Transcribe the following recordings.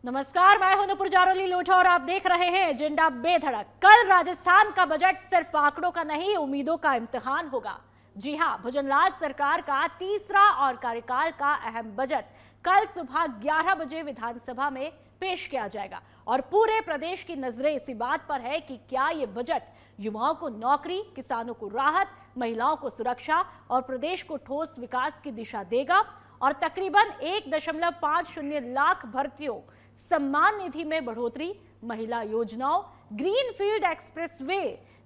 नमस्कार, मैं हूं नुपुर जारोली लोठा और आप देख रहे हैं एजेंडा बेधड़क। कल राजस्थान का बजट सिर्फ आंकड़ों का नहीं, उम्मीदों का इम्तिहान होगा। जी हां, भुजनलाल सरकार का तीसरा और कार्यकाल का अहम बजट कल सुबह 11 बजे विधानसभा में पेश किया जाएगा और पूरे प्रदेश की नजरें इसी बात पर है कि क्या ये बजट युवाओं को नौकरी, किसानों को राहत, महिलाओं को सुरक्षा और प्रदेश को ठोस विकास की दिशा देगा। और तकरीबन 1.50 लाख भर्तियों, सम्मान निधि में बढ़ोतरी, महिला योजनाओं, ग्रीनफील्ड एक्सप्रेसवे,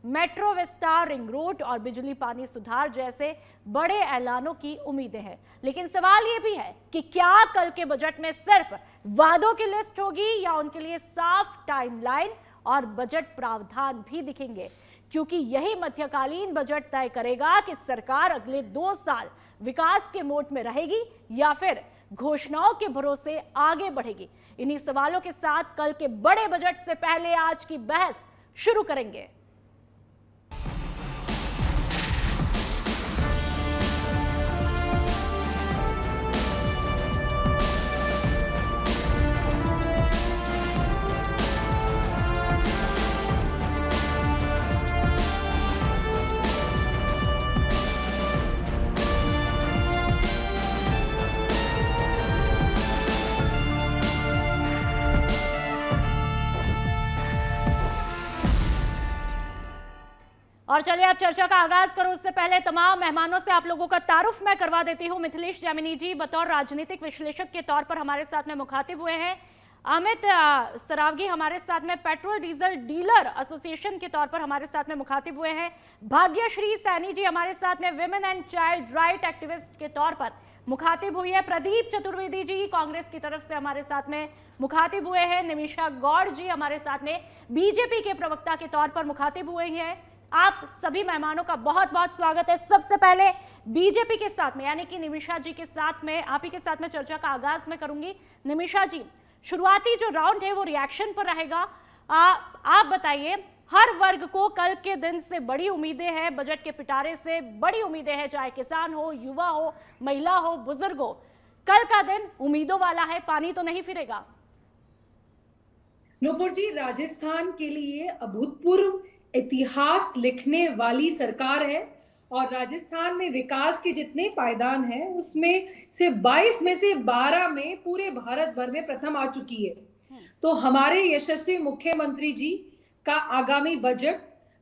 मेट्रो विस्तार, रिंग रोड और बिजली पानी सुधार जैसे बड़े ऐलानों की उम्मीदें हैं। लेकिन सवाल यह भी है कि क्या कल के बजट में सिर्फ वादों की लिस्ट होगी या उनके लिए साफ टाइमलाइन और बजट प्रावधान भी दिखेंगे, क्योंकि यही मध्यकालीन बजट तय करेगा कि सरकार अगले 2 साल विकास के मोड में रहेगी या फिर घोषणाओं के भरोसे आगे बढ़ेगी। इन्हीं सवालों के साथ कल के बड़े बजट से पहले आज की बहस शुरू करेंगे। और चलिए अब चर्चा का आगाज करूं उससे पहले तमाम मेहमानों से आप लोगों का तारुफ मैं करवा देती हूं। मिथिलेश जामिनी जी बतौर राजनीतिक विश्लेषक के तौर पर हमारे साथ में मुखातिब हुए हैं। अमित सरावगी हमारे साथ में पेट्रोल डीजल डीलर एसोसिएशन के तौर पर हमारे साथ में मुखातिब हुए हैं। भाग्यश्री सैनी जी हमारे साथ में women and child right activist के तौर पर मुखातिब हुई है। प्रदीप चतुर्वेदी जी कांग्रेस की तरफ से हमारे साथ में मुखातिब हुए हैं। निमिषा गौड़ जी हमारे साथ में बीजेपी के प्रवक्ता के तौर पर मुखातिब हुए हैं। आप सभी मेहमानों का बहुत बहुत स्वागत है। सबसे पहले बीजेपी के साथ में यानी कि निमिषा जी के साथ में, आप ही के साथ में चर्चा का आगाज मैं करूंगी। निमिषा जी, शुरुआती जो राउंड है वो रिएक्शन पर रहेगा। आप बताइए, हर वर्ग को कल के दिन से बड़ी उम्मीदें हैं, बजट के पिटारे से बड़ी उम्मीदें हैं, चाहे किसान हो, युवा हो, महिला हो, बुजुर्ग हो। कल का दिन उम्मीदों वाला है, पानी तो नहीं फिरेगा। नुपुर जी, राजस्थान के लिए अभूतपूर्व इतिहास लिखने वाली सरकार है और राजस्थान में विकास के जितने पायदान हैं उसमें से 22 में से 12 में पूरे भारत भर में प्रथम आ चुकी है। तो हमारे यशस्वी मुख्यमंत्री जी का आगामी बजट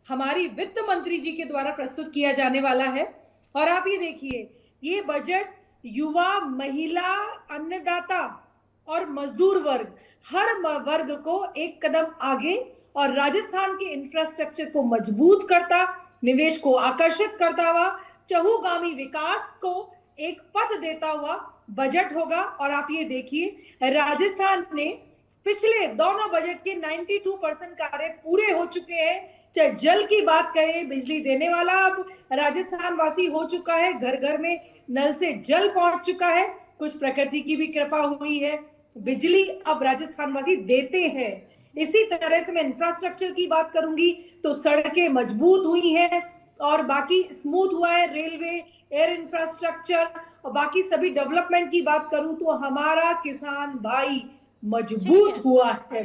हमारी वित्त मंत्री जी के द्वारा प्रस्तुत किया जाने वाला है। और आप ये देखिए, ये बजट युवा, महिला, अन्नदाता और मजदूर वर्ग, हर वर्ग को एक कदम आगे और राजस्थान के इंफ्रास्ट्रक्चर को मजबूत करता, निवेश को आकर्षित करता हुआ, चहुगामी विकास को एक पथ देता हुआ बजट होगा। और आप ये देखिए, राजस्थान ने पिछले दोनों बजट के 92% कार्य पूरे हो चुके हैं। चाहे जल की बात करें, बिजली देने वाला अब राजस्थान वासी हो चुका है, घर घर में नल से जल पहुंच चुका है। कुछ प्रकृति की भी कृपा हुई है, बिजली अब राजस्थान वासी देते हैं। इसी तरह से मैं इंफ्रास्ट्रक्चर की बात करूंगी तो सड़कें मजबूत हुई हैं और बाकी स्मूथ हुआ है, रेलवे, एयर इंफ्रास्ट्रक्चर और बाकी सभी डेवलपमेंट की बात करूं तो हमारा किसान भाई मजबूत हुआ है।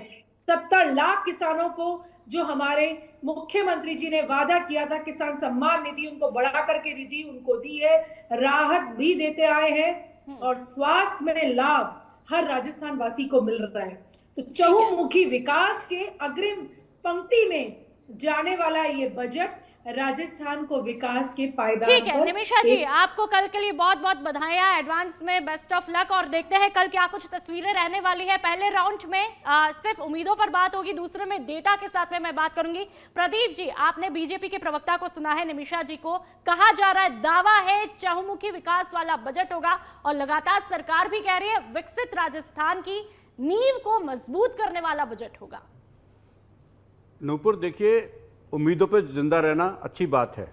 70 लाख किसानों को जो हमारे मुख्यमंत्री जी ने वादा किया था, किसान सम्मान निधि उनको बढ़ा करके निधि उनको दी है, राहत भी देते आए हैं और स्वास्थ्य में लाभ हर राजस्थान वासी को मिल रहा है। तो चहुमुखी विकास के अग्रिम पंक्ति में जाने वाला ये बजट राजस्थान को विकास के पायदान ठीक है। निमिषा जी, आपको कल के लिए बहुत बहुत बधाइयां, एडवांस में बेस्ट ऑफ लक। और देखते हैं कल क्या कुछ तस्वीरें रहने वाली है। पहले राउंड में सिर्फ उम्मीदों पर बात होगी, दूसरे में डेटा के साथ में मैं बात करूंगी। प्रदीप जी, आपने बीजेपी के प्रवक्ता को सुना है, निमिषा जी को कहा जा रहा है, दावा है चहुमुखी विकास वाला बजट होगा और लगातार सरकार भी कह रही है विकसित राजस्थान की नींव को मजबूत करने वाला बजट होगा। नूपुर, देखिए, उम्मीदों पर जिंदा रहना अच्छी बात है,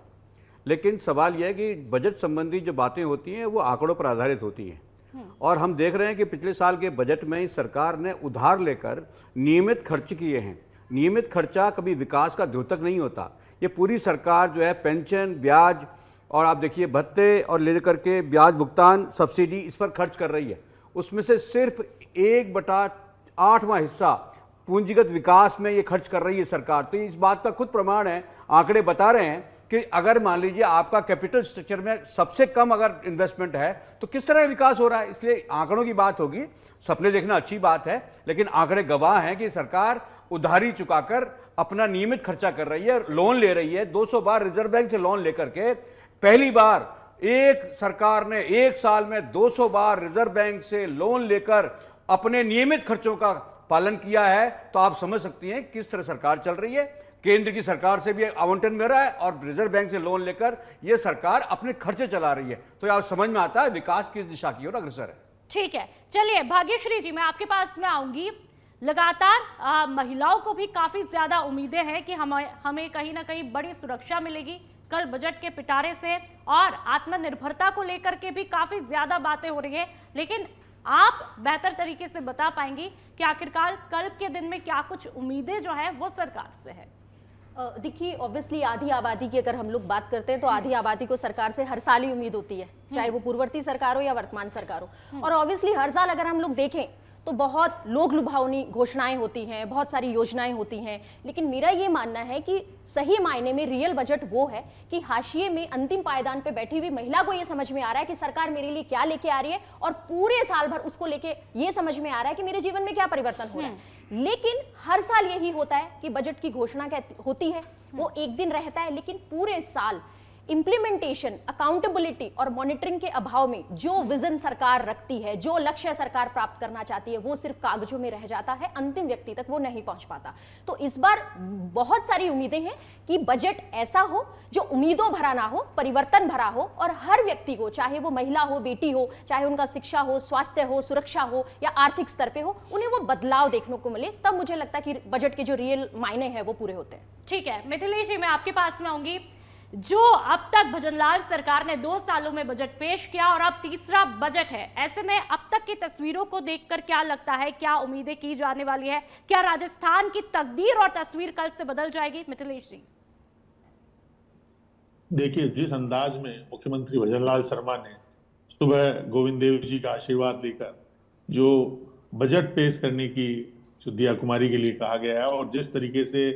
लेकिन सवाल यह है कि बजट संबंधी जो बातें होती हैं वो आंकड़ों पर आधारित होती हैं। और हम देख रहे हैं कि पिछले साल के बजट में सरकार ने उधार लेकर नियमित खर्च किए हैं। नियमित खर्चा कभी विकास का द्योतक नहीं होता। ये पूरी सरकार जो है पेंशन, ब्याज और आप देखिए भत्ते और लेकर के ब्याज भुगतान, सब्सिडी, इस पर खर्च कर रही है। उसमें से सिर्फ 8वां हिस्सा पूंजीगत विकास में ये खर्च कर रही है सरकार। तो इस बात का खुद प्रमाण है, आंकड़े बता रहे हैं कि अगर मान लीजिए आपका कैपिटल स्ट्रक्चर में सबसे कम अगर इन्वेस्टमेंट है तो किस तरह विकास हो रहा है। इसलिए आंकड़ों की बात होगी, सपने देखना अच्छी बात है, लेकिन आंकड़े गवाह हैं कि सरकार उधारी चुकाकर अपना नियमित खर्चा कर रही है, लोन ले रही है। 200 बार रिजर्व बैंक से लोन लेकर के पहली बार एक सरकार ने एक साल में 200 बार रिजर्व बैंक से लोन लेकर अपने नियमित खर्चों का पालन किया है। तो आप समझ सकती हैं किस तरह सरकार चल रही है। केंद्र की सरकार से भी आवंटन मिल रहा है और रिजर्व बैंक से लोन लेकर यह सरकार अपने खर्चे चला रही है। तो आप समझ में आता है विकास किस दिशा की ओर अग्रसर है। ठीक है, चलिए भाग्यश्री जी, मैं आपके पास में आऊंगी। लगातार महिलाओं को भी काफी ज्यादा उम्मीदें हैं कि हमें कहीं ना कहीं बड़ी सुरक्षा मिलेगी कल बजट के पिटारे से, और आत्मनिर्भरता को लेकर के भी काफी ज्यादा बातें हो रही है। लेकिन आप बेहतर तरीके से बता पाएंगी कि आखिरकार कल के दिन में क्या कुछ उम्मीदें जो है वो सरकार से है। देखिए, ऑब्वियसली आधी आबादी की अगर हम लोग बात करते हैं तो आधी आबादी को सरकार से हर साल ही उम्मीद होती है, चाहे वो पूर्ववर्ती सरकार हो या वर्तमान सरकार हो। और ऑब्वियसली हर साल अगर हम लोग देखें तो बहुत लोक लुभावनी घोषणाएं होती हैं, बहुत सारी योजनाएं होती हैं। लेकिन मेरा ये मानना है कि सही मायने में रियल बजट वो है कि हाशिए में अंतिम पायदान पे बैठी हुई महिला को ये समझ में आ रहा है कि सरकार मेरे लिए क्या लेके आ रही है, और पूरे साल भर उसको लेके ये समझ में आ रहा है कि मेरे जीवन में क्या परिवर्तन हो रहा है। लेकिन हर साल यही होता है कि बजट की घोषणा होती है, वो एक दिन रहता है, लेकिन पूरे साल इंप्लीमेंटेशन, अकाउंटेबिलिटी और मॉनिटरिंग के अभाव में जो विजन सरकार रखती है, जो लक्ष्य सरकार प्राप्त करना चाहती है, वो सिर्फ कागजों में रह जाता है, अंतिम व्यक्ति तक वो नहीं पहुंच पाता। तो इस बार बहुत सारी उम्मीदें हैं कि बजट ऐसा हो जो उम्मीदों भरा ना हो, परिवर्तन भरा हो, और हर व्यक्ति को, चाहे वो महिला हो, बेटी हो, चाहे उनका शिक्षा हो, स्वास्थ्य हो, सुरक्षा हो या आर्थिक स्तर पे हो, उन्हें वो बदलाव देखने को मिले। तब मुझे लगता है कि बजट के जो रियल मायने हैं वो पूरे होते हैं। ठीक है मिथिलेश जी, मैं आपके पास में आऊंगी। जो अब तक भजनलाल सरकार ने 2 सालों में बजट पेश किया और अब तीसरा बजट है, ऐसे में अब तक की तस्वीरों को देखकर क्या लगता है, क्या उम्मीदें की जाने वाली है? क्या राजस्थान की तकदीर और तस्वीर कल से बदल जाएगी? मिथिलेश जी, देखिए, जिस अंदाज में मुख्यमंत्री भजनलाल शर्मा ने सुबह गोविंद देव जी का आशीर्वाद लेकर जो बजट पेश करने की जो दिया कुमारी के लिए कहा गया है, और जिस तरीके से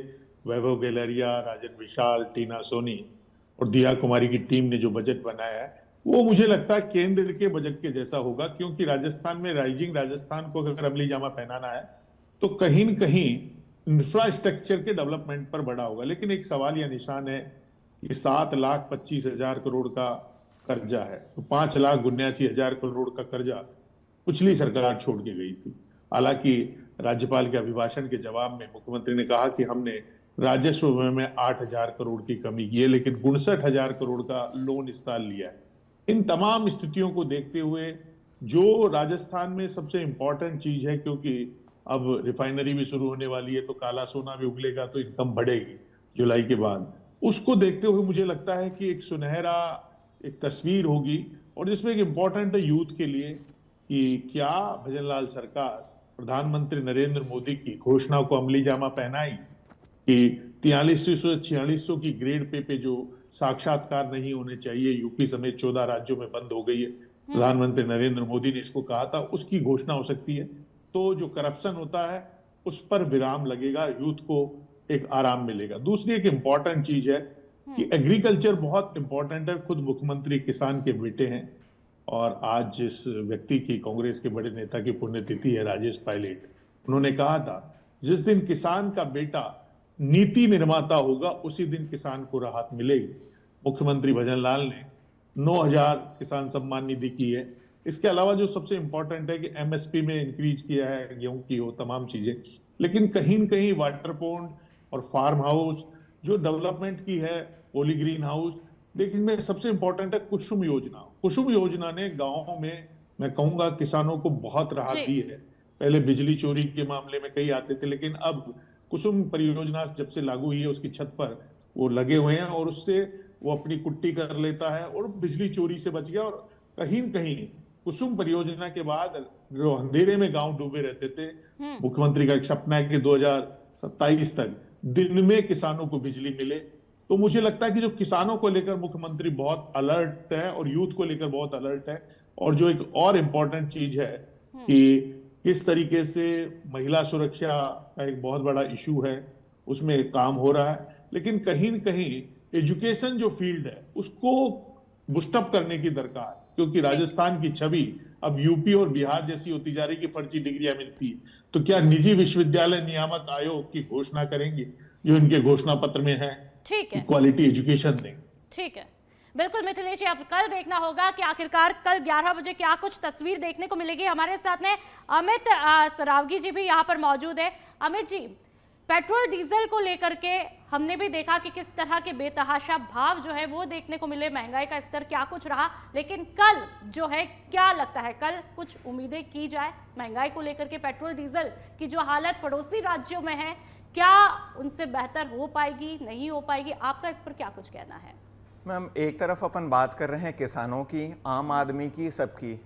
वैभव गैलरिया, राजन विशाल, टीना सोनी और दिया कुमारी की टीम ने जो बजट बनाया है, वो मुझे लगता है केंद्र के बजट के जैसा होगा। क्योंकि राजस्थान में राइजिंग राजस्थान को अगर अमली जामा पहनाना है तो कहीं न कहीं इंफ्रास्ट्रक्चर के डेवलपमेंट पर बड़ा होगा। लेकिन एक सवाल या निशान है कि 7,25,000 करोड़ का कर्जा है, तो 5,79,000 करोड़ का कर्जा पिछली सरकार छोड़ के गई थी। हालांकि राज्यपाल के अभिभाषण के जवाब में मुख्यमंत्री ने कहा कि हमने राजस्व में 8,000 करोड़ की कमी की है, लेकिन 59,000 करोड़ का लोन इस साल लिया है। इन तमाम स्थितियों को देखते हुए जो राजस्थान में सबसे इंपॉर्टेंट चीज है, क्योंकि अब रिफाइनरी भी शुरू होने वाली है तो काला सोना भी उगलेगा, तो इनकम बढ़ेगी जुलाई के बाद। उसको देखते हुए मुझे लगता है कि एक सुनहरा एक तस्वीर होगी, और जिसमें एक इम्पॉर्टेंट है यूथ के लिए कि क्या भजनलाल सरकार प्रधानमंत्री नरेंद्र मोदी की घोषणा को अमली जामा पहनाई कि 4300-4600 की ग्रेड पे जो साक्षात्कार नहीं होने चाहिए, यूपी समेत 14 राज्यों में बंद हो गई है। प्रधानमंत्री नरेंद्र मोदी ने इसको कहा था, उसकी घोषणा हो सकती है। तो जो करप्शन होता है उस पर विराम लगेगा, यूथ को एक आराम मिलेगा। दूसरी एक इंपॉर्टेंट चीज है कि एग्रीकल्चर बहुत इंपॉर्टेंट है। खुद मुख्यमंत्री किसान के बेटे हैं, और आज जिस व्यक्ति की, कांग्रेस के बड़े नेता की पुण्यतिथि है, राजेश पायलट, उन्होंने कहा था जिस दिन किसान का बेटा नीति निर्माता होगा उसी दिन किसान को राहत मिलेगी। मुख्यमंत्री भजनलाल ने 9,000 किसान सम्मान निधि की है। इसके अलावा जो सबसे इंपॉर्टेंट है कि एमएसपी में इंक्रीज किया है, गेहूं की हो, तमाम चीजें। लेकिन कहीं न कहीं वाटर पॉन्ड और फार्म हाउस जो डेवलपमेंट की है, पोली ग्रीन हाउस। लेकिन में सबसे इंपॉर्टेंट है कुसुम योजना। कुसुम योजना ने गाँव में, मैं कहूंगा, किसानों को बहुत राहत दी है। पहले बिजली चोरी के मामले में कई आते थे, लेकिन अब कुसुम परियोजना जब से लागू हुई है उसकी छत पर वो लगे हुए हैं, और उससे वो अपनी कुट्टी कर लेता है और बिजली चोरी से बच गया। और कहीं न कहीं कुसुम परियोजना के बाद जो अंधेरे में गांव डूबे रहते थे, मुख्यमंत्री का एक सपना है कि 2027 तक दिन में किसानों को बिजली मिले। तो मुझे लगता है कि जो किसानों को लेकर मुख्यमंत्री बहुत अलर्ट है और यूथ को लेकर बहुत अलर्ट है। और जो एक और इम्पोर्टेंट चीज है कि किस तरीके से महिला सुरक्षा का एक बहुत बड़ा इशू है, उसमें काम हो रहा है। लेकिन कहीं न कहीं एजुकेशन जो फील्ड है उसको बुस्टअप करने की दरकार, क्योंकि राजस्थान की छवि अब यूपी और बिहार जैसी होती जा रही कि फर्जी डिग्रियां मिलती है। तो क्या निजी विश्वविद्यालय नियामक आयोग की घोषणा करेंगे जो इनके घोषणा पत्र में है, ठीक है, क्वालिटी एजुकेशन देंगे। ठीक है, बिल्कुल मिथिलेश जी, अब कल देखना होगा कि आखिरकार कल 11 बजे क्या कुछ तस्वीर देखने को मिलेगी। हमारे साथ में अमित सरावगी जी भी यहाँ पर मौजूद है। अमित जी, पेट्रोल डीजल को लेकर के हमने भी देखा कि किस तरह के बेतहाशा भाव जो है वो देखने को मिले, महंगाई का स्तर क्या कुछ रहा, लेकिन कल जो है क्या लगता है, कल कुछ उम्मीदें की जाए महंगाई को लेकर के? पेट्रोल डीजल की जो हालत पड़ोसी राज्यों में है, क्या उनसे बेहतर हो पाएगी, नहीं हो पाएगी? आपका इस पर क्या कुछ कहना है? मैम, एक तरफ अपन बात कर रहे हैं किसानों की, आम आदमी की, सबकी।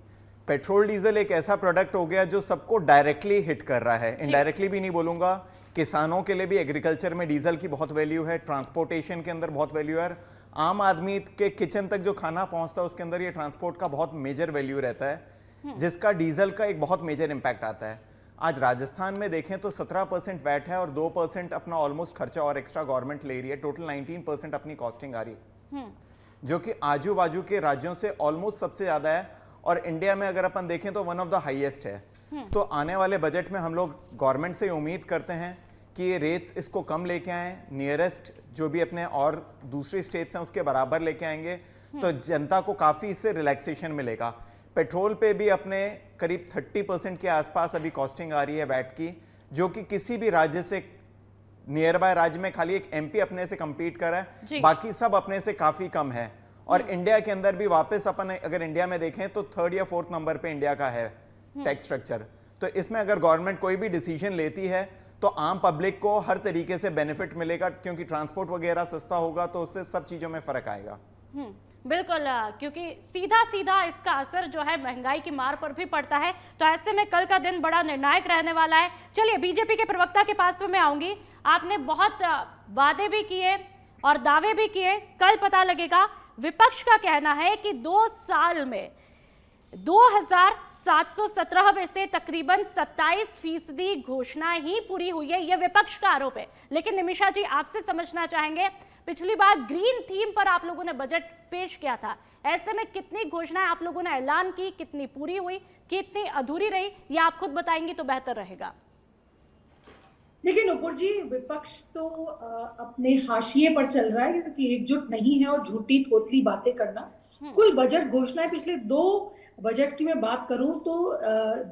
पेट्रोल डीजल एक ऐसा प्रोडक्ट हो गया जो सबको डायरेक्टली हिट कर रहा है, इनडायरेक्टली भी नहीं बोलूंगा। किसानों के लिए भी एग्रीकल्चर में डीजल की बहुत वैल्यू है, ट्रांसपोर्टेशन के अंदर बहुत वैल्यू है, आम आदमी के किचन तक जो खाना पहुंचता है उसके अंदर ये ट्रांसपोर्ट का बहुत मेजर वैल्यू रहता है, जिसका डीजल का एक बहुत मेजर इंपैक्ट आता है। आज राजस्थान में देखें तो 17% वैट है और 2% अपना ऑलमोस्ट खर्चा और एक्स्ट्रा गवर्नमेंट ले रही है, टोटल 19% अपनी कॉस्टिंग आ रही है, जो कि आजू बाजू के राज्यों से ऑलमोस्ट सबसे ज्यादा है, और इंडिया में अगर अपन देखें तो वन ऑफ द हाईएस्ट है। तो आने वाले बजट में हम लोग गवर्नमेंट से उम्मीद करते हैं कि ये रेट्स इसको कम लेके आएँ, नियरेस्ट जो भी अपने और दूसरी स्टेट्स हैं उसके बराबर लेके आएंगे, तो जनता को काफ़ी इससे रिलैक्सेशन मिलेगा। पेट्रोल पे भी अपने करीब 30% के आसपास अभी कॉस्टिंग आ रही है वैट की, जो कि किसी भी राज्य से, नियर बाय राज्य में खाली एक एमपी अपने से compete कर रहा है, बाकी सब अपने से काफ़ी कम है। और इंडिया के अंदर भी वापस अपन अगर इंडिया में देखें तो 3rd या 4th नंबर पे इंडिया का है टैक्स स्ट्रक्चर। तो इसमें अगर गवर्नमेंट कोई भी डिसीजन लेती है तो आम पब्लिक को हर तरीके से बेनिफिट मिलेगा, क्योंकि ट्रांसपोर्ट वगैरह सस्ता होगा तो उससे सब चीज़ों में फ़र्क आएगा। बिल्कुल, क्योंकि सीधा सीधा इसका असर जो है महंगाई की मार पर भी पड़ता है। तो ऐसे में कल का दिन बड़ा निर्णायक रहने वाला है। चलिए, बीजेपी के प्रवक्ता के पास में मैं आऊंगी। आपने बहुत वादे भी किए और दावे भी किए, कल पता लगेगा। विपक्ष का कहना है कि 2 साल में 2717 में से तकरीबन 27% घोषणा ही पूरी हुई है, यह विपक्ष का आरोप है। लेकिन निमिषा जी, आपसे समझना चाहेंगे, पिछली बार ग्रीन थीम पर आप लोगों ने बजट पेश किया था, ऐसे में कितनी घोषणाएं आप लोगों ने ऐलान की, कितनी पूरी हुई, कितनी अधूरी रही, ये आप खुद बताएंगी तो बेहतर रहेगा। देखिए नुपुर जी, विपक्ष तो अपने हाशिए पर चल रहा है, क्योंकि एकजुट नहीं है और झूठी थोतली बातें करना। कुल बजट घोषणाएं पिछले 2 बजट की मैं बात करूं तो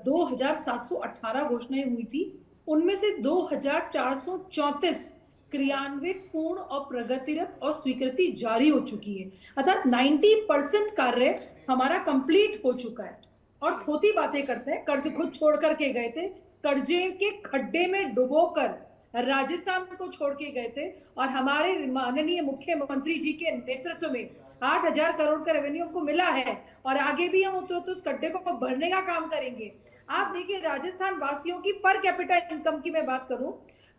2718 घोषणाएं हुई थी, उनमें से 2434 क्रियान्वित, पूर्ण और प्रगतिरत और स्वीकृति जारी हो चुकी है। अर्थात 90% कार्य हमारा कंप्लीट हो चुका है। और थोती बातें करते हैं, कर्ज खुद छोड़ करके गए थे, कर्जे के खड्डे में डुबोकर राजस्थान को छोड़ के गए थे, और हमारे माननीय मुख्यमंत्री जी के नेतृत्व में 8000 करोड़ का रेवेन्यू हमको मिला है, और आगे भी हम उस खड्डे को भरने का काम करेंगे। आप देखिए, राजस्थान वासियों की पर कैपिटा इनकम की मैं बात करूं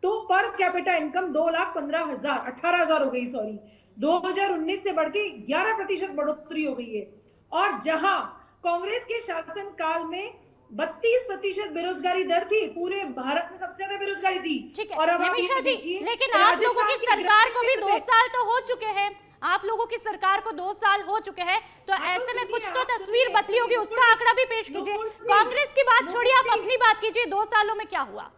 तो पर कैपिटा इनकम 2,15,000 हो गई, सॉरी 2019 से बढ़ के 11% बढ़ोतरी हो गई है। और जहां कांग्रेस के शासन काल में 32% बेरोजगारी दर थी, पूरे भारत में सबसे ज्यादा बेरोजगारी थी। और अब आप ये देखिए, लेकिन आप लोगों की सरकार को भी 2 साल तो हो चुके हैं, आप लोगों की सरकार को 2 साल हो चुके हैं, तो ऐसे में कुछ तो तस्वीर बदली होगी, उसका आंकड़ा भी पेश कीजिए। कांग्रेस की बात छोड़िए, आप अपनी बात कीजिए, 2 सालों में क्या हुआ?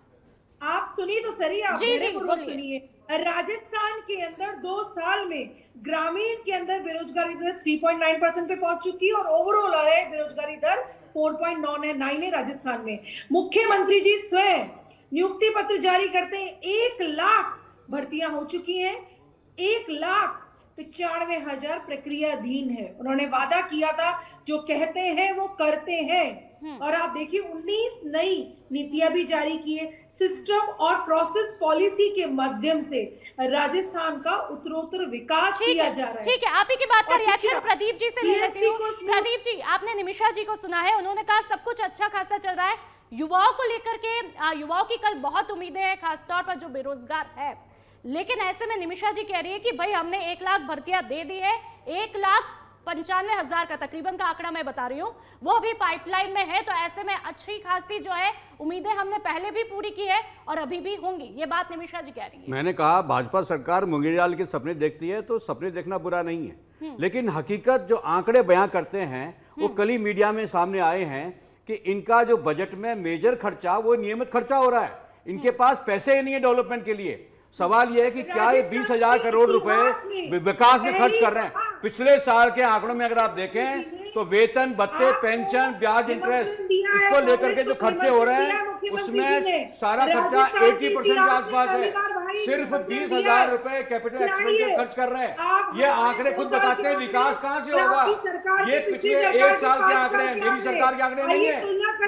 आप सुनिए तो सही, आप मेरे पूर्वक सुनिए। राजस्थान के अंदर 2 साल में ग्रामीण के अंदर बेरोजगारी दर 3.9% पे पहुंच चुकी है, और ओवरऑल है बेरोजगारी दर 4.9 है राजस्थान में। मुख्यमंत्री जी स्वयं नियुक्ति पत्र जारी करते हैं, 1 लाख भर्तियां हो चुकी हैं, 1,95,000 प्रक्रियाधीन है। उन्होंने वादा किया था, जो कहते हैं वो करते हैं। और आप देखिए, 19 नई नीतियां भी जारी की है। सिस्टम और प्रोसेस पॉलिसी के माध्यम से राजस्थान का उत्तरोत्तर विकास किया जा रहा है। ठीक है, आप ही की बात का रिएक्शन प्रदीप जी से ले लेती हूं। प्रदीप जी, आपने निमिषा जी को सुना है, उन्होंने कहा सब कुछ अच्छा खासा चल रहा है, युवाओं को लेकर के युवाओं की कल बहुत उम्मीदें हैं, खासतौर पर जो बेरोजगार है। लेकिन ऐसे में निमिषा जी कह रही है कि भाई हमने 1 लाख भर्तियां दे दी है, 1,00,000 95,000 का तकरीबन का आंकड़ा मैं बता रही हूँ, वो अभी पाइपलाइन में है। तो ऐसे में अच्छी खासी जो है उम्मीदें हमने पहले भी पूरी की है और अभी भी होंगी। ये बात निमिषा जी कह रही है। मैंने कहा भाजपा सरकार मुंगेरियाल के सपने देखती है, तो सपने देखना बुरा नहीं है, लेकिन हकीकत जो आंकड़े बयां करते हैं वो कल ही मीडिया में सामने आए हैं कि इनका जो बजट में मेजर खर्चा वो नियमित खर्चा हो रहा है। इनके पास पैसे ही नहीं है डेवलपमेंट के लिए। सवाल यह है कि क्या ये 20,000 करोड़ रुपए विकास में खर्च कर रहे हैं? पिछले साल के आंकड़ों में अगर आप देखें तो वेतन, भत्ते, पेंशन, ब्याज, इंटरेस्ट, इसको लेकर के जो खर्चे हो रहे हैं उसमें सारा खर्चा 80% के आसपास है। सिर्फ 20,000 रुपए कैपिटल एक्सपेंडिचर खर्च कर रहे हैं। ये आंकड़े खुद बताते हैं विकास कहां से होगा। ये पिछले 1 साल के आंकड़े हैं, मेरी सरकार के आंकड़े नहीं है,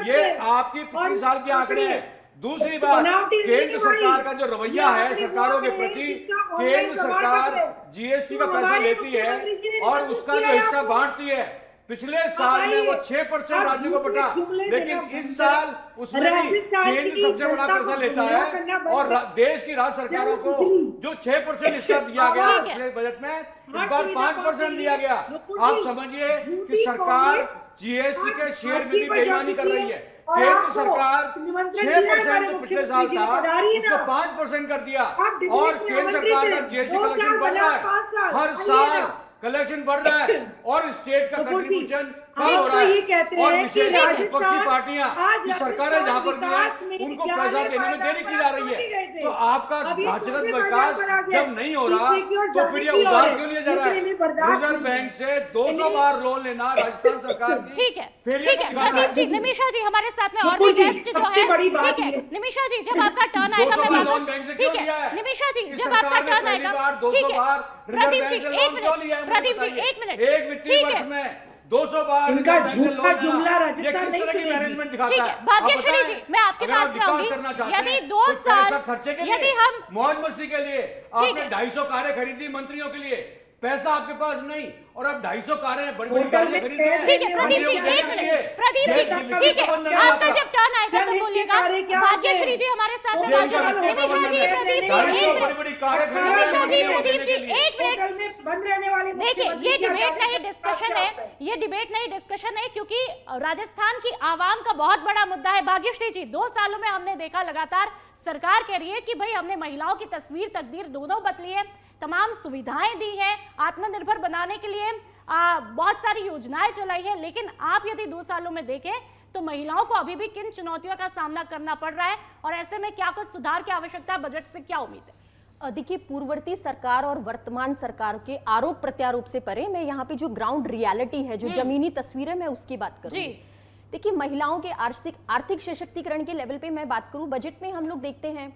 ये आपकी पिछले साल के आंकड़े हैं। दूसरी बात, केंद्र सरकार का जो रवैया है सरकारों के प्रति, केंद्र सरकार जीएसटी का पैसा लेती है और उसका जो हिस्सा बांटती है। पिछले साल में वो 6% राज्य को बटा, लेकिन इस साल उसमें भी केंद्र सबसे बड़ा पैसा लेता है और देश की राज्य सरकारों को जो 6% हिस्सा दिया गया पिछले बजट में, इस बार 5% दिया गया। आप समझिए कि सरकार जीएसटी के शेयर में भी बेईमानी कर रही है। केंद्र सरकार 6% पिछले साल था, उसको 5% कर दिया और केंद्र सरकार का जीएसटी कलेक्शन बढ़ रहा है, हर साल कलेक्शन बढ़ रहा है और स्टेट का कंट्रीब्यूशन कम हो रहा है। और विशेष विपक्षी पार्टियां की सरकारें जहां पर भी है उनको पैसा देने में देरी की जा रही है। तो आपका ढांचागत विकास जब नहीं हो रहा तो फिर ये उधार क्यों लिया जा रहा है? रिजर्व बैंक से 200 बार लोन लेना राजस्थान सरकार की, ठीक है, ठीक है। प्रदीप जी, निमिषा जी हमारे साथ में और भी गेस्ट जो है, ठीक है निमिषा जी, जब आपका टर्न आएगा मैं लोन बैंक से क्यों लिया है? निमिषा जी जब आपका टर्न आएगा, ठीक है प्रदीप जी 1 मिनट, प्रदीप जी 1 मिनट, एक वित्तीय वर्ष में 200 बार इनका झूठा जुमला राजस्थान नहीं सुनेगी। मैनेजमेंट ठीक दिखाता है है। भाग्यश्री जी, मैं आपके पास में आऊंगी। यदि 2 साल खर्चे के यदि लिए, हम मौज मस्ती के लिए आपने 250 कारें खरीदी मंत्रियों के लिए, पैसा आपके पास नहीं और अब 250 कारें बड़ी बड़ी गाड़ियां खरीद रहे हैं। ठीक है प्रदीप जी 1 मिनट, प्रदीप जी ठीक है, आपका जब टर्न आएगा तो बोलिएगा। भाग्यश्री जी हमारे साथ में, निमिषा जी, प्रदीप जी 1 बड़ी बड़ी कारें खरीद निमिषा रहे जी, हैं प्रदीप जी 1 मिनट। होटल में बंद रहने वाले देखिए मुख्यमंत्री ये की डिबेट आजादी नहीं का डिस्कशन क्या है, होता है? ये डिबेट नहीं डिस्कशन है, क्योंकि राजस्थान की आवाम का बहुत बड़ा मुद्दा है। भाग्यश्री जी 2 सालों में हमने देखा लगातार सरकार कह रही है कि भाई हमने महिलाओं की तस्वीर तकदीर दोनों बदली है, तमाम सुविधाएं दी है, आत्मनिर्भर बनाने के लिए बहुत सारी योजनाएं चलाई है। लेकिन आप यदि 2 सालों में देखें तो महिलाओं को अभी भी किन चुनौतियों का सामना करना पड़ रहा है और ऐसे में क्या कुछ सुधार की आवश्यकता, बजट से क्या उम्मीद है? देखिए पूर्ववर्ती सरकार और वर्तमान सरकार के आरोप प्रत्यारोप से परे मैं यहाँ पे जो ग्राउंड रियलिटी है, जो जमीनी तस्वीर है, मैं उसकी बात करूंगी। देखिए महिलाओं के आर्थिक सशक्तिकरण के लेवल पे मैं बात करूं, बजट में हम लोग देखते हैं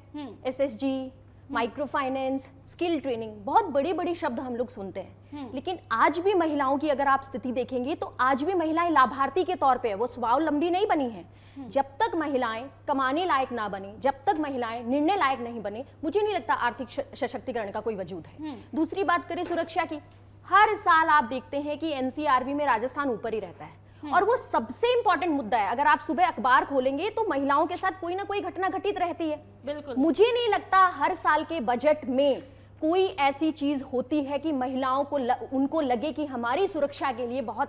SSG, micro finance, skill training, बहुत बड़े बड़े शब्द हम लोग सुनते हैं। लेकिन आज भी महिलाओं की अगर आप स्थिति देखेंगे तो आज भी महिलाएं लाभार्थी के तौर पे, वो स्वावलंबी नहीं बनी हैं। जब तक महिलाएं कमाने लायक ना बने, जब तक महिलाएं निर्णय लायक नहीं बने, मुझे नहीं लगता आर्थिक सशक्तिकरण का कोई वजूद है। दूसरी बात करें सुरक्षा की, हर साल आप देखते हैं कि एनसीआरबी में राजस्थान ऊपर ही रहता है और वो सबसे इंपॉर्टेंट मुद्दा है। अगर आप सुबह अखबार खोलेंगे तो महिलाओं के साथ कोई ना कोई घटना घटित रहती है। बिल्कुल, मुझे नहीं लगता हर साल के बजट में कोई ऐसी चीज होती है कि महिलाओं को उनको लगे कि हमारी सुरक्षा के लिए बहुत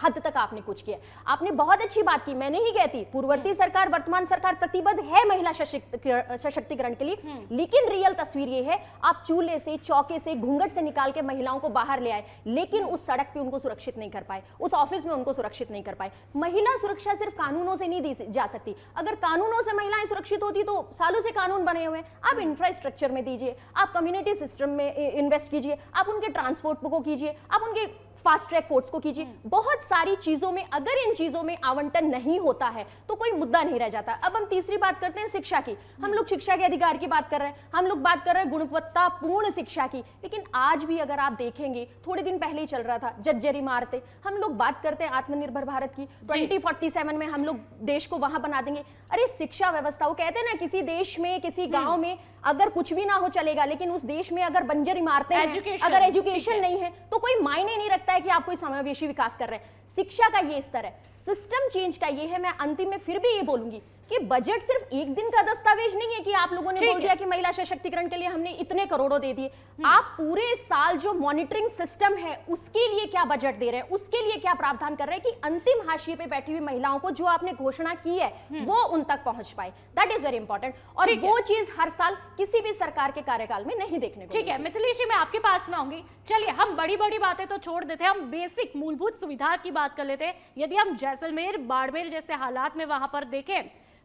हद तक आपने कुछ किया। आपने बहुत अच्छी बात की, मैं नहीं कहती पूर्ववर्ती सरकार वर्तमान सरकार प्रतिबद्ध है महिला सशक्तिकरण के लिए, लेकिन रियल तस्वीर ये है आप चूल्हे से, चौके से, घूंघट से निकाल के महिलाओं को बाहर ले आए, लेकिन उस सड़क पे उनको सुरक्षित नहीं कर पाए, उस ऑफिस में उनको सुरक्षित नहीं कर पाए। महिला सुरक्षा सिर्फ कानूनों से नहीं दी जा सकती। अगर कानूनों से महिलाएं सुरक्षित होती तो सालों से कानून बने हुए हैं, आप इंफ्रास्ट्रक्चर में दीजिए, आप कम्युनिटी सिस्टम में इन्वेस्ट कीजिए, आप उनके ट्रांसपोर्ट को कीजिए, आप उनके फास्ट ट्रैक कोर्ट्स को कीजिए। बहुत सारी चीजों में अगर इन चीजों में आवंटन नहीं होता है तो कोई मुद्दा नहीं रह जाता। अब हम तीसरी बात करते हैं शिक्षा की। हम लोग शिक्षा के अधिकार की बात कर रहे हैं, हम लोग बात कर रहे हैं गुणवत्तापूर्ण शिक्षा की, लेकिन आज भी अगर आप देखेंगे, थोड़े दिन पहले ही चल रहा था जज्जर इमारतें, हम लोग बात करते हैं आत्मनिर्भर भारत की, 2047 में हम लोग देश को वहां बना देंगे। अरे शिक्षा व्यवस्था, वो कहते हैं ना किसी देश में, किसी गांव में अगर कुछ भी ना हो चलेगा, लेकिन उस देश में अगर बंजर इमारतें हैं, अगर एजुकेशन नहीं है तो कोई मायने नहीं रखता है कि आप कोई समावेशी विकास कर रहे हैं। शिक्षा का ये स्तर है, सिस्टम चेंज का ये है। मैं अंतिम में फिर भी ये बोलूंगी कि बजट सिर्फ एक दिन का दस्तावेज नहीं है कि आप आप लोगों ने ठीक बोल है। दिया कि महिला सशक्तिकरण के लिए हमने इतने करोड़ों दे दिए, आप पूरे साल जो मॉनिटरिंग सिस्टम है उसके लिए क्या बजट दे रहे हैं, उसके लिए क्या प्रावधान कर रहे हैं कि अंतिम हाशिए पे बैठी हुई महिलाओं को जो आपने घोषणा की है वो उन तक पहुंच पाए। दैट इज वेरी इंपॉर्टेंट, और ठीक है। वो चीज हर साल किसी भी सरकार के कार्यकाल में नहीं देखने को ठीक है मिथिलेश जी, मैं आपके पास में आऊंगी। चलिए हम बड़ी बड़ी बातें तो छोड़ देते हैं, हम बेसिक मूलभूत सुविधा की बात कर लेते हैं। यदि हम जैसलमेर, बाड़मेर जैसे हालात में वहां पर देखें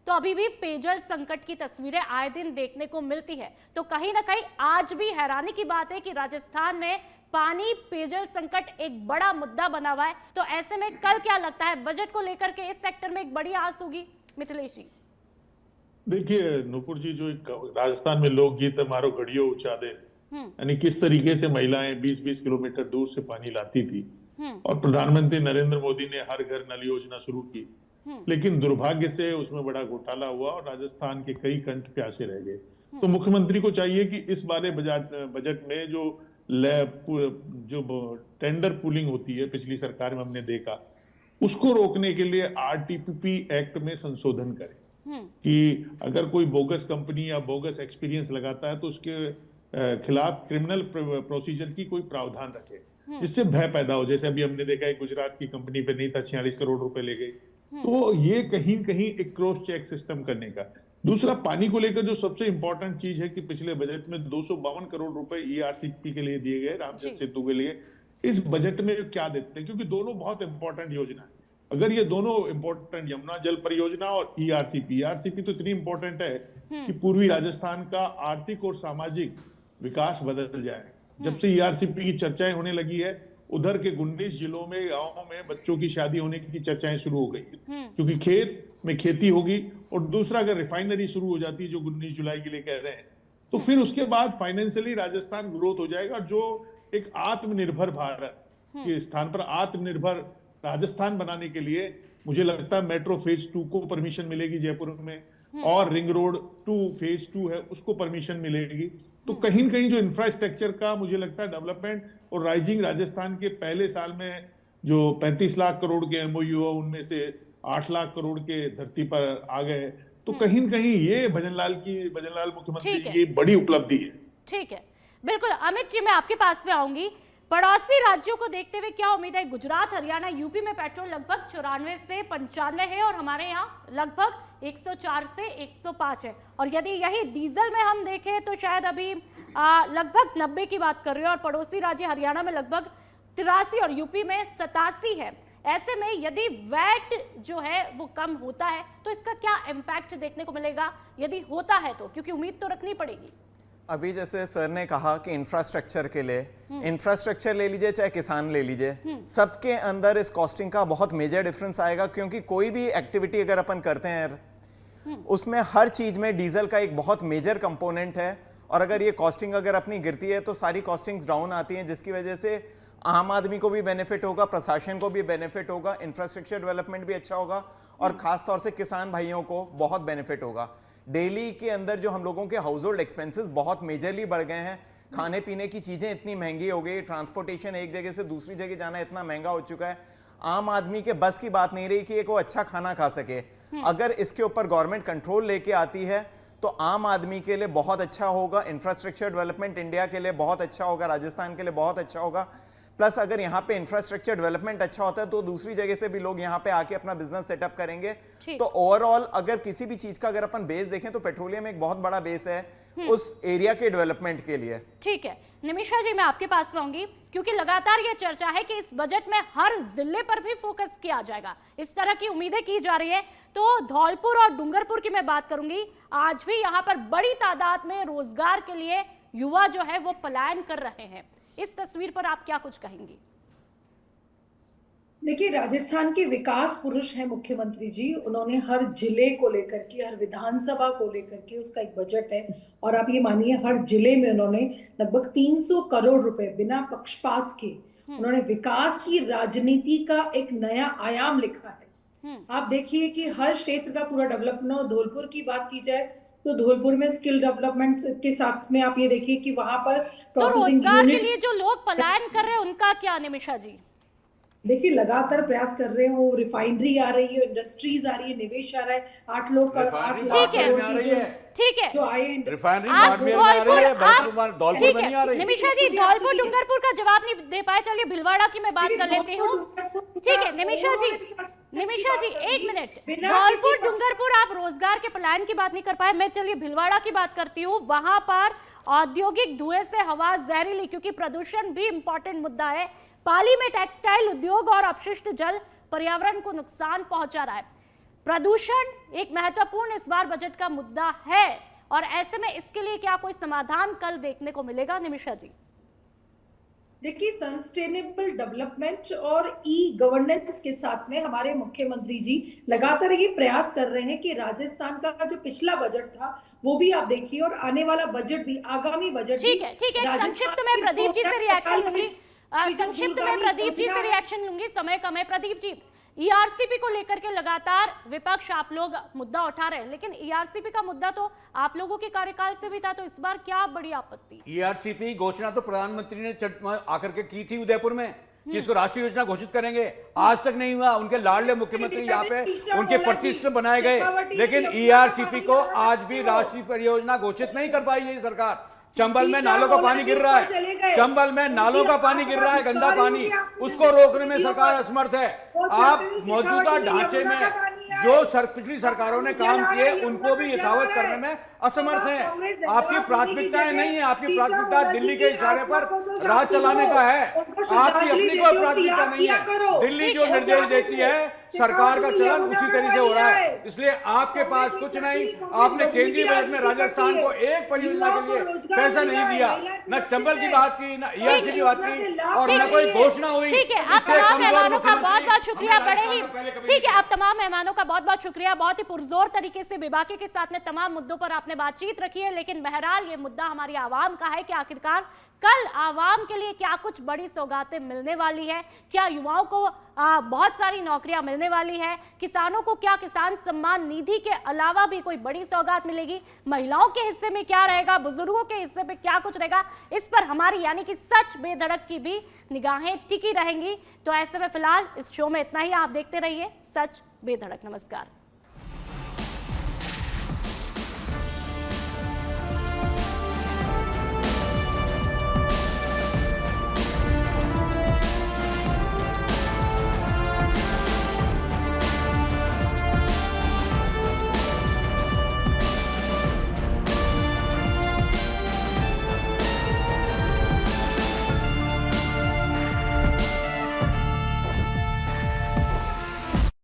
तो अभी भी पेयजल संकट की तस्वीरें आए दिन देखने को मिलती है। तो कहीं ना कहीं आज भी हैरानी की बात है कि राजस्थान में पानी, पेयजल संकट एक बड़ा मुद्दा बना हुआ है। तो ऐसे में कल क्या लगता है, बजट को लेकर के इस सेक्टर में एक बड़ी आस होगी? मिथिलेश जी देखिए नूपुर जी, जो एक राजस्थान में लोकगीत है मारो घड़ियों ऊंचा दे, यानी किस तरीके से महिलाएं 20-20 किलोमीटर दूर से पानी लाती थी, और प्रधानमंत्री नरेंद्र मोदी ने हर घर नल योजना शुरू की, लेकिन दुर्भाग्य से उसमें बड़ा घोटाला हुआ और राजस्थान के कई कंठ प्यासे रह गए। तो मुख्यमंत्री को चाहिए कि इस बारे बजट में जो टेंडर पूलिंग होती है पिछली सरकार में हमने देखा, उसको रोकने के लिए आरटीपीपी एक्ट में संशोधन करें कि अगर कोई बोगस कंपनी या बोगस एक्सपीरियंस लगाता है तो उसके खिलाफ क्रिमिनल प्रोसीजर की कोई प्रावधान रखे, जिससे भय पैदा हो। जैसे अभी हमने देखा है गुजरात की कंपनी पे नहीं था, 46 करोड़ रुपए ले गई। तो ये कहीं कहीं एक क्रॉस चेक सिस्टम करने का। दूसरा, पानी को लेकर जो सबसे इंपॉर्टेंट चीज है कि पिछले बजट में 252 करोड़ रुपए ईआरसीपी के लिए दिए गए, रामचंद्र सेतु के लिए। इस बजट में क्या देते हैं, क्योंकि दोनों बहुत इंपॉर्टेंट योजना है। अगर ये दोनों इंपॉर्टेंट, यमुना जल परियोजना और ईआरसीपी तो इतनी इंपॉर्टेंट है कि पूर्वी राजस्थान का आर्थिक और सामाजिक विकास बदल जाए। जब से ईआरसीपी की चर्चाएं होने लगी है, उधर के 19 जिलों में, गांवों में बच्चों की शादी होने की चर्चाएं शुरू हो गई, क्योंकि खेत में खेती होगी। और दूसरा, अगर रिफाइनरी शुरू हो जाती है जो 19 जुलाई के लिए कह रहे हैं, तो फिर उसके बाद फाइनेंशियली राजस्थान ग्रोथ हो जाएगा, जो एक आत्मनिर्भर भारत के स्थान पर आत्मनिर्भर राजस्थान बनाने के लिए मुझे लगता है मेट्रो फेज 2 को परमिशन मिलेगी जयपुर में, और रिंग रोड 2 फेज 2 है उसको परमिशन मिलेगी। तो कहीं न कहीं जो इंफ्रास्ट्रक्चर का मुझे लगता है डेवलपमेंट, और राइजिंग राजस्थान के पहले साल में जो 35 लाख करोड़ के एमओयू है, उनमें से 8 लाख करोड़ के धरती पर आ गए। तो कहीं न कहीं ये भजनलाल मुख्यमंत्री की बड़ी उपलब्धि है। ठीक है, बिल्कुल। अमित जी, मैं आपके पास में आऊंगी। पड़ोसी राज्यों को देखते हुए क्या उम्मीद है? गुजरात, हरियाणा, यूपी में पेट्रोल लगभग 94 से 95 है और हमारे यहाँ लगभग 104 से 105 है। और यदि यही डीजल में हम देखें तो शायद अभी लगभग 90 की बात कर रहे हैं, और पड़ोसी राज्य हरियाणा में लगभग 83 और यूपी में 87 है। ऐसे में यदि वैट जो है वो कम होता है तो इसका क्या इम्पैक्ट देखने को मिलेगा, यदि होता है तो? क्योंकि उम्मीद तो रखनी पड़ेगी। अभी जैसे सर ने कहा कि इंफ्रास्ट्रक्चर के लिए, इंफ्रास्ट्रक्चर ले लीजिए चाहे किसान ले लीजिए, सबके अंदर इस कॉस्टिंग का बहुत मेजर डिफरेंस आएगा। क्योंकि कोई भी एक्टिविटी अगर अपन करते हैं उसमें हर चीज में डीजल का एक बहुत मेजर कंपोनेंट है, और अगर ये कॉस्टिंग अगर अपनी गिरती है तो सारी कॉस्टिंग्स डाउन आती हैं, जिसकी वजह से आम आदमी को भी बेनिफिट होगा, प्रशासन को भी बेनिफिट होगा, इंफ्रास्ट्रक्चर डेवलपमेंट भी अच्छा होगा, और खास तौर से किसान भाइयों को बहुत बेनिफिट होगा। डेली के अंदर जो हम लोगों के हाउस होल्ड एक्सपेंसेस बहुत मेजरली बढ़ गए हैं, खाने पीने की चीजें इतनी महंगी हो गई, ट्रांसपोर्टेशन एक जगह से दूसरी जगह जाना इतना महंगा हो चुका है, आम आदमी के बस की बात नहीं रही कि एक वो अच्छा खाना खा सके। अगर इसके ऊपर गवर्नमेंट कंट्रोल लेके आती है तो आम आदमी के लिए बहुत अच्छा होगा, इंफ्रास्ट्रक्चर डेवलपमेंट इंडिया के लिए बहुत अच्छा होगा, राजस्थान के लिए बहुत अच्छा होगा। प्लस अगर यहाँ पे इंफ्रास्ट्रक्चर डेवलपमेंट अच्छा होता है तो दूसरी जगह से भी लोग यहाँ पे आके अपना बिजनेस सेटअप करेंगे। तो ओवरऑल अगर किसी भी चीज का अगर अपन बेस देखें तो पेट्रोलियम एक बहुत बड़ा बेस है उस एरिया के डेवलपमेंट के लिए। ठीक है निमिषा जी, मैं आपके पास में आऊंगी, क्योंकि लगातार ये चर्चा है कि इस बजट में हर जिले पर भी फोकस किया जाएगा, इस तरह की उम्मीदें की जा रही है। तो धौलपुर और डूंगरपुर की मैं बात करूंगी, आज भी यहाँ पर बड़ी तादाद में रोजगार के लिए युवा जो है वो पलायन कर रहे हैं। इस तस्वीर पर आप क्या कुछ कहेंगी? देखिए, राजस्थान के विकास पुरुष हैं मुख्यमंत्री जी। उन्होंने हर जिले को लेकर के, हर विधानसभा को लेकर के उसका एक बजट है, और आप ये मानिए हर जिले में उन्होंने लगभग 300 करोड़ रुपए बिना पक्षपात के उन्होंने विकास की राजनीति का एक नया आयाम लिखा है। आप देखिए कि हर क्षेत्र का पूरा डेवलपमेंट, धौलपुर की बात की जाए तो धौलपुर में स्किल डेवलपमेंट के साथ में आप ये देखिए कि वहां पर प्रोसेसिंग यूनिट्स के लिए जो लोग पलायन कर रहे हैं उनका क्या निमिषा जी? देखिए, लगातार प्रयास कर रहे हो, रिफाइनरी आ रही है, इंडस्ट्रीज आ रही है, निवेश आ रहा है, 8 लाख ठीक है। जो आए हैं रिफाइनरी आप बाड़मेर में आ रही है, धौलपुर धौलपुर में नहीं आ रही। निमिषा जी, धौलपुर डूंगरपुर का जवाब नहीं दे पाए, चलिए भिलवाड़ा की मैं बात कर लेती हूँ। ठीक है निमिषा जी, एक मिनट, धौलपुर डूंगरपुर आप रोजगार के पलायन की बात नहीं कर पाए, मैं चलिए भिलवाड़ा की बात करती हूँ। वहां पर औद्योगिक धुएं से हवा जहरीली, क्योंकि प्रदूषण भी इंपॉर्टेंट मुद्दा है। पाली में टेक्सटाइल उद्योग और अपशिष्ट जल पर्यावरण को नुकसान पहुंचा रहा है। प्रदूषण एक महत्वपूर्ण इस बार बजट का मुद्दा है, और ऐसे में इसके लिए क्या कोई समाधान कल देखने को मिलेगा? निमिषा जी, देखिए, सस्टेनेबल डेवलपमेंट और ई गवर्नेंस के साथ में हमारे मुख्यमंत्री जी लगातार ये प्रयास कर रहे हैं कि राजस्थान का जो पिछला बजट था वो भी आप देखिए, और आने वाला बजट भी, आगामी बजट भी। ठीक है, संक्षिप्त में प्रदीप जी से रिएक्शन लूंगी, समय कम है। प्रदीप जी, ईआरसीपी को लेकर के लगातार विपक्ष आप लोग मुद्दा उठा रहे हैं, लेकिन ईआरसीपी का मुद्दा तो आप लोगों के कार्यकाल से भी था, तो इस बार क्या बड़ी आपत्ति? ईआरसीपी घोषणा तो प्रधानमंत्री ने आकर के की थी उदयपुर में कि इसको राष्ट्रीय योजना घोषित करेंगे, आज तक नहीं हुआ। उनके लाडले मुख्यमंत्री यहाँ पे उनके प्रतिष्ठित बनाए गए, लेकिन ईआरसीपी को आज भी राष्ट्रीय परियोजना घोषित नहीं कर पाई है सरकार। चंबल में नालों का पानी गिर रहा है, चंबल में नालों का पानी गिर रहा है, गंदा पानी, उसको रोकने में सरकार असमर्थ है। आप मौजूदा ढांचे में जो पिछली सरकारों ने काम किए उनको भी यथावत करने में असमर्थ हैं। आपकी प्राथमिकताएं नहीं है, आपकी प्राथमिकता दिल्ली के इशारे पर राज चलाने का है, आपकी अपनी कोई प्राथमिकता नहीं है। दिल्ली जो निर्देश देती है सरकार का चलन उसी तरीके से हो रहा है, इसलिए आपके पास कुछ नहीं। आपने केंद्रीय बजट में राजस्थान को एक परियोजना के लिए पैसा नहीं दिया, न चंबल की बात की, न ईआरसी की बात की, और न कोई घोषणा हुई। ठीक है, आप तमाम मेहमानों का बहुत बहुत शुक्रिया, बड़े ही ठीक है, आप तमाम मेहमानों का बहुत बहुत शुक्रिया। बहुत ही पुरजोर तरीके से बेबाकी के साथ में तमाम मुद्दों पर आपने बातचीत रखी है, लेकिन बहरहाल ये मुद्दा हमारी आवाम का है कि आखिरकार कल आवाम के लिए क्या कुछ बड़ी सौगातें मिलने वाली है, क्या युवाओं को बहुत सारी नौकरियां मिलने वाली है, किसानों को क्या किसान सम्मान निधि के अलावा भी कोई बड़ी सौगात मिलेगी, महिलाओं के हिस्से में क्या रहेगा, बुजुर्गों के हिस्से में क्या कुछ रहेगा, इस पर हमारी यानी कि सच बेधड़क की भी निगाहें टिकी रहेंगी। तो ऐसे में फिलहाल इस शो में इतना ही, आप देखते रहिए सच बेधड़क। नमस्कार।